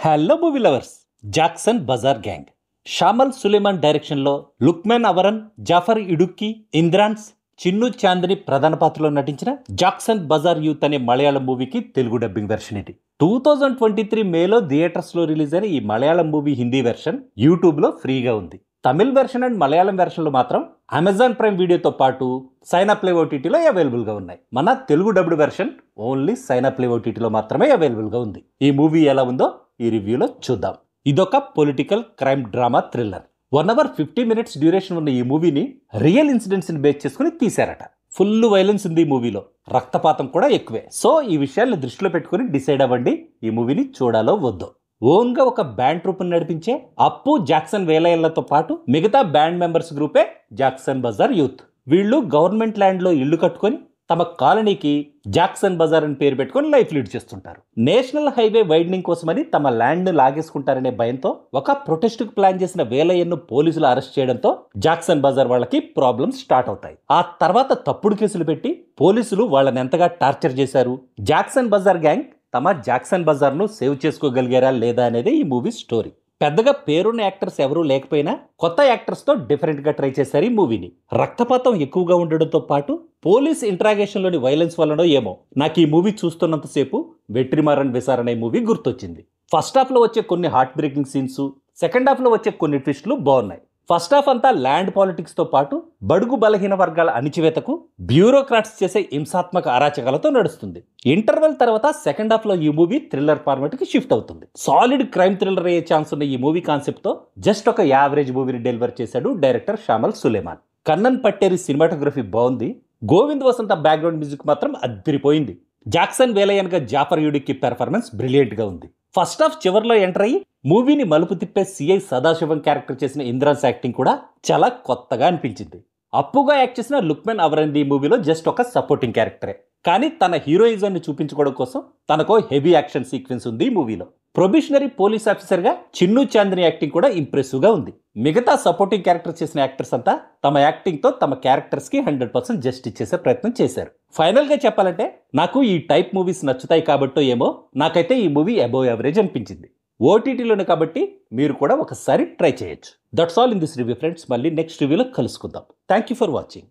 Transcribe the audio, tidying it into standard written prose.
Hello movie lovers. Jackson Bazaar gang Shamal Sulaiman డైరెక్షన్లో లుక్మెన్ అవరన్, జాఫర్ ఇడుక్కి, ఇంద్రాన్స్, చిన్ను చాందిని ప్రధాన పాత్రలో నటించిన జాక్సన్ బజార్ యూత్ అనే మలయాళం మూవీకి తెలుగు డబ్బింగ్ వెర్షన్ ఇది. 2023 మేలో థియేటర్స్లో రిలీజ్ అయిన ఈ మలయాళం మూవీ హిందీ వెర్షన్ యూట్యూబ్లో ఫ్రీగా ఉంది. తమిళ్ వెర్షన్ అండ్ మలయాళం వెర్షన్లు మాత్రం అమెజాన్ ప్రైమ్ వీడియోతో పాటు సైనా ప్లే ఓటీటీలో అవైలబుల్గా ఉన్నాయి. మన Telugu dubbed version only Saina play ఓటీటీలో మాత్రమే అవైలబుల్గా ఉంది. ఈ మూవీ ఎలా ఉందో ఈ రివ్యూలో చూద్దాం. ఇదొక political crime drama thriller. 1 hour 50 minutes duration ఉన్న ఈ మూవీని రియల్ ఇన్సిడెంట్స్ని బేస్ చేసుకుని తీశారట. ఫుల్ వైలెన్స్ ఉంది ఈ మూవీలో, రక్తపాతం కూడా ఎక్కువే. సో ఈ విషయాన్ని దృష్టిలో పెట్టుకుని డిసైడ్ అవ్వండి ఈ మూవీని చూడాలో వద్దో. ఓన్గా ఒక బ్యాండ్ ట్రూప్ను నడిపించే అప్పు, జాక్సన్ వేలయ్యలతో పాటు మిగతా బ్యాండ్ మెంబర్స్ గ్రూపే జాక్సన్ బజార్ యూత్. వీళ్ళు గవర్నమెంట్ ల్యాండ్లో ఇల్లు కట్టుకొని తమ కాలనీకి జాక్సన్ బజార్ అని పేరు పెట్టుకొని లైఫ్ లీడ్ చేస్తుంటారు. నేషనల్ హైవే వైడనింగ్ కోసమని తమ ల్యాండ్ను లాగేసుకుంటారనే భయంతో ఒక ప్రొటెస్ట్కు ప్లాన్ చేసిన వేలయ్యను పోలీసులు అరెస్ట్ చేయడంతో జాక్సన్ బజార్ వాళ్ళకి ప్రాబ్లమ్స్ స్టార్ట్ అవుతాయి. ఆ తర్వాత తప్పుడు కేసులు పెట్టి పోలీసులు వాళ్ళని ఎంతగా టార్చర్ చేశారు, జాక్సన్ బజార్ గ్యాంగ్ తమ జాక్సన్ బజార్ను సేవ్ చేసుకోగలిగారా లేదా అనేది ఈ మూవీ స్టోరీ. పెద్దగా పేరున్న యాక్టర్స్ ఎవరూ లేకపోయినా కొత్త యాక్టర్స్తో డిఫరెంట్గా ట్రై చేశారు ఈ మూవీని. రక్తపాతం ఎక్కువగా ఉండడంతో పాటు పోలీస్ ఇంట్రాగేషన్లోని వైలెన్స్ వల్లనో ఏమో నాకు ఈ మూవీ చూస్తున్నంతసేపు వెట్రిమారన్ విసార్ అనే మూవీ గుర్తొచ్చింది. ఫస్ట్ హాఫ్లో వచ్చే కొన్ని హార్ట్ బ్రేకింగ్ సీన్స్, సెకండ్ హాఫ్లో వచ్చే కొన్ని ట్విస్టులు బాగున్నాయి. ఫస్ట్ హాఫ్ అంతా ల్యాండ్ పాలిటిక్స్తో పాటు బడుగు బలహీన వర్గాల అణిచివేతకు బ్యూరోక్రాట్స్ చేసే హింసాత్మక అరాచకాలతో నడుస్తుంది. ఇంటర్వెల్ తర్వాత సెకండ్ హాఫ్లో ఈ మూవీ థ్రిల్లర్ ఫార్మాట్కి షిఫ్ట్ అవుతుంది. సాలిడ్ క్రైమ్ థ్రిల్లర్ అయ్యే ఛాన్స్ ఉన్న ఈ మూవీ కాన్సెప్ట్తో జస్ట్ ఒక యావరేజ్ మూవీని డెలివర్ చేశాడు డైరెక్టర్ షామల్ సులేమాన్. కన్నన్ పట్టేరి సినిమాటోగ్రఫీ బాగుంది. గోవింద్ వసంత బ్యాక్గ్రౌండ్ మ్యూజిక్ మాత్రం అదిరిపోయింది. జాక్సన్ వేలయ్యన్గా జాఫర్ యుడిక్కి పెర్ఫార్మెన్స్ బ్రిలియంట్గా ఉంది. ఫస్ట్ హాఫ్ చివరిలో ఎంటర్ అయ్యి మూవీని మలుపు తిప్పే సిఐ సదాశివం క్యారెక్టర్ చేసిన ఇంద్రాన్స్ యాక్టింగ్ కూడా చాలా కొత్తగా అనిపించింది. అప్పుగా యాక్ట్ చేసిన లుక్మెన్ అవరన్ ఈ మూవీలో జస్ట్ ఒక సపోర్టింగ్ క్యారెక్టరే, కానీ తన హీరోయిజాన్ని చూపించుకోవడం కోసం తనకో హెవీ యాక్షన్ సీక్వెన్స్ ఉంది ఈ మూవీలో. ప్రొబిషనరీ పోలీస్ ఆఫీసర్గా చిన్ను చాందిని యాక్టింగ్ కూడా ఇంప్రెసివ్గా ఉంది. మిగతా సపోర్టింగ్ క్యారెక్టర్ చేసిన యాక్టర్స్ అంతా తమ యాక్టింగ్తో తమ క్యారెక్టర్స్కి 100% జస్టిస్ చేసే ప్రయత్నం చేశారు. ఫైనల్గా చెప్పాలంటే నాకు ఈ టైప్ మూవీస్ నచ్చుతాయి కాబట్టో ఏమో నాకైతే ఈ మూవీ అబోవ్ యావరేజ్ అనిపించింది. ఓటీటీలోనే కాబట్టి మీరు కూడా ఒకసారి ట్రై చేయొచ్చు. That's all in this review friends. మళ్ళీ నెక్స్ట్ రివ్యూలో కలుసుకుందాం. Thank you for watching.